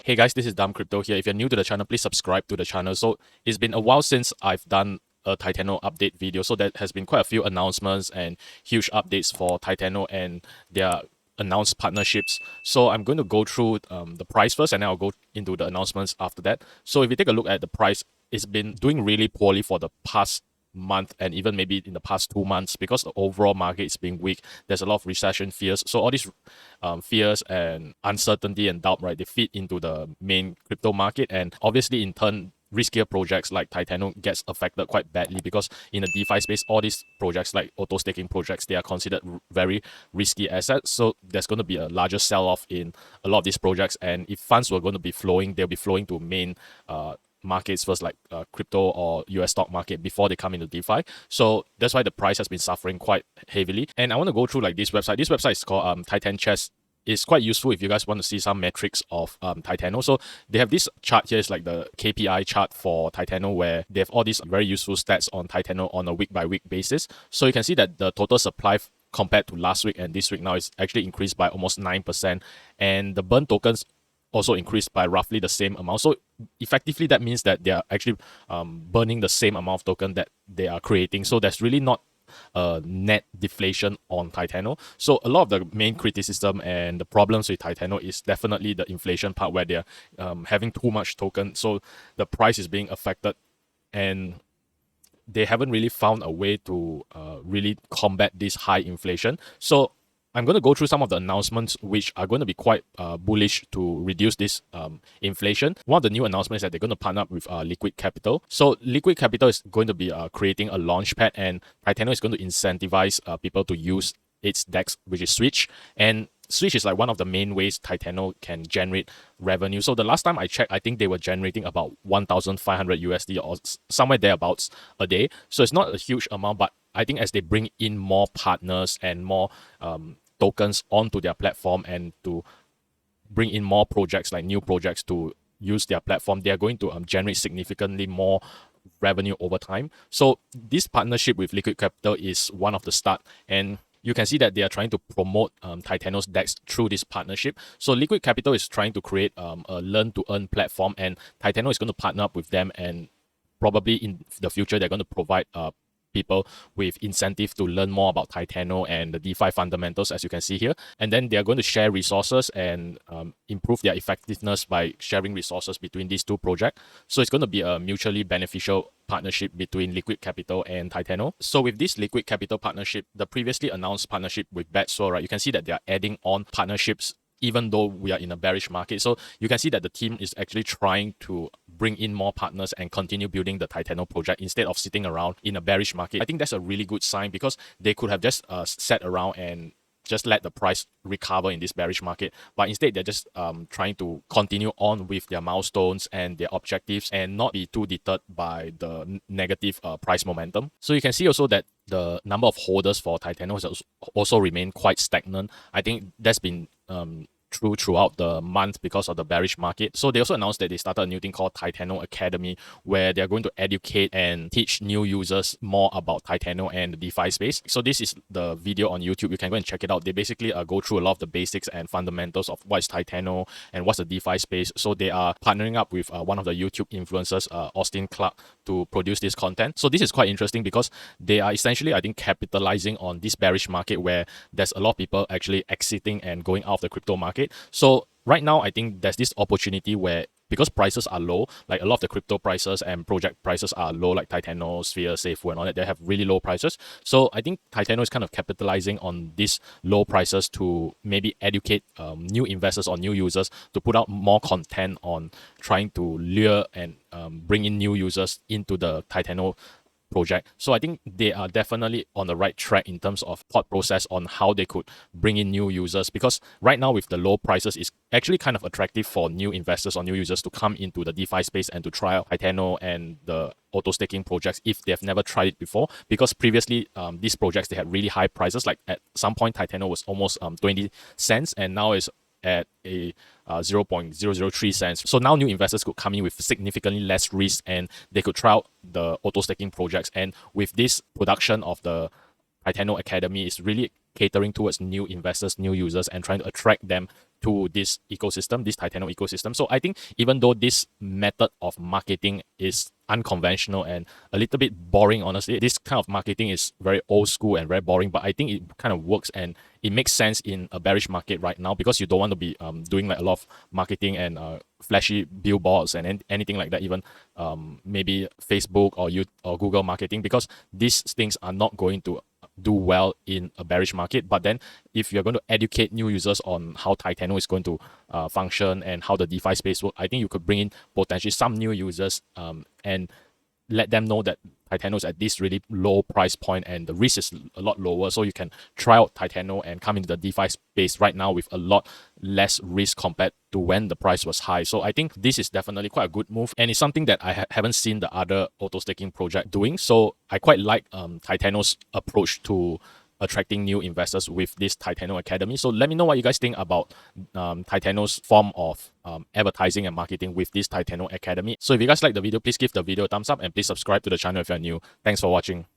Hey guys, this is Dumb Crypto here. If you're new to the channel, please subscribe to the channel. So it's been a while since I've done a Titano update video. So there has been quite a few announcements and huge updates for Titano and their announced partnerships. So I'm going to go through the price first, and then I'll go into the announcements after that. So if you take a look at the price, it's been doing really poorly for the past month and even maybe in the past 2 months because the overall market is being weak. There's a lot of recession fears. So all these fears and uncertainty and doubt, right, they feed into the main crypto market, and obviously in turn riskier projects like Titano gets affected quite badly because in the DeFi space, all these projects like auto staking projects, they are considered very risky assets. So there's going to be a larger sell-off in a lot of these projects, and if funds were going to be flowing, they'll be flowing to main markets first, like crypto or US stock market, before they come into DeFi. So that's why the price has been suffering quite heavily. And I want to go through like this website. This website is called Titan Chess. It's quite useful if you guys want to see some metrics of Titano. So they have this chart here. It's like the KPI chart for Titano, where they have all these very useful stats on Titano on a week-by-week basis. So you can see that the total supply compared to last week and this week now is actually increased by almost 9%. And the burn tokens also increased by roughly the same amount. So effectively, that means that they are actually burning the same amount of token that they are creating. So there's really not net deflation on Titano. So a lot of the main criticism and the problems with Titano is definitely the inflation part, where they're having too much token. So the price is being affected, and they haven't really found a way to really combat this high inflation. So I'm going to go through some of the announcements which are going to be quite bullish to reduce this inflation. One of the new announcements is that they're going to partner up with Liquid Capital. So Liquid Capital is going to be creating a launchpad, and Titano is going to incentivize people to use its DEX, which is Switch. And Switch is like one of the main ways Titano can generate revenue. So the last time I checked, I think they were generating about 1,500 USD or somewhere thereabouts a day. So it's not a huge amount, but I think as they bring in more partners and more tokens onto their platform, and to bring in more projects, like new projects, to use their platform, they are going to generate significantly more revenue over time. So this partnership with Liquid Capital is one of the start, and you can see that they are trying to promote Titano's DEX through this partnership. So Liquid Capital is trying to create a learn-to-earn platform, and Titano is going to partner up with them, and probably in the future they're going to provide people with incentive to learn more about Titano and the DeFi fundamentals, as you can see here. And then they are going to share resources and improve their effectiveness by sharing resources between these two projects. So it's going to be a mutually beneficial partnership between Liquid Capital and Titano. So with this Liquid Capital partnership, the previously announced partnership with BetSwell, right, you can see that they are adding on partnerships even though we are in a bearish market. So you can see that the team is actually trying to bring in more partners and continue building the Titano project instead of sitting around in a bearish market. I think that's a really good sign, because they could have just sat around and just let the price recover in this bearish market, but instead they're just trying to continue on with their milestones and their objectives and not be too deterred by the negative price momentum. So you can see also that the number of holders for Titano has also remained quite stagnant. I think that's been true throughout the month because of the bearish market. So they also announced that they started a new thing called Titano Academy, where they're going to educate and teach new users more about Titano and the DeFi space. So this is the video on YouTube. You can go and check it out. They basically go through a lot of the basics and fundamentals of what is Titano and what's the DeFi space. So they are partnering up with one of the YouTube influencers, Austin Clark, to produce this content. So this is quite interesting because they are essentially, I think, capitalizing on this bearish market where there's a lot of people actually exiting and going out of the crypto market. So right now, I think there's this opportunity where, because prices are low, like a lot of the crypto prices and project prices are low, like Titano, Sphere, Safewo, and all that, they have really low prices. So I think Titano is kind of capitalizing on these low prices to maybe educate new investors or new users, to put out more content on trying to lure and bring in new users into the Titano project. So I think they are definitely on the right track in terms of thought process on how they could bring in new users, because right now with the low prices, it's actually kind of attractive for new investors or new users to come into the DeFi space and to try out Titano and the auto staking projects if they've never tried it before. Because previously these projects, they had really high prices. Like at some point Titano was almost 20 cents, and now it's at a 0.003 cents. So now new investors could come in with significantly less risk, and they could try out the auto staking projects. And with this production of the Titano Academy, is really catering towards new investors, new users, and trying to attract them to this ecosystem, this Titano ecosystem. So I think even though this method of marketing is unconventional and a little bit boring, honestly, this kind of marketing is very old school and very boring, but I think it kind of works and it makes sense in a bearish market right now, because you don't want to be doing like a lot of marketing and flashy billboards and anything like that, even maybe Facebook or Google marketing, because these things are not going to do well in a bearish market. But then if you're going to educate new users on how Titano is going to function and how the DeFi space work, I think you could bring in potentially some new users and let them know that Titano is at this really low price point and the risk is a lot lower. So you can try out Titano and come into the DeFi space right now with a lot less risk compared to when the price was high. So I think this is definitely quite a good move, and it's something that I haven't seen the other auto staking project doing. So I quite like Titano's approach to attracting new investors with this Titano Academy. So let me know what you guys think about Titano's form of advertising and marketing with this Titano Academy. So if you guys like the video, please give the video a thumbs up and please subscribe to the channel if you're new. Thanks for watching.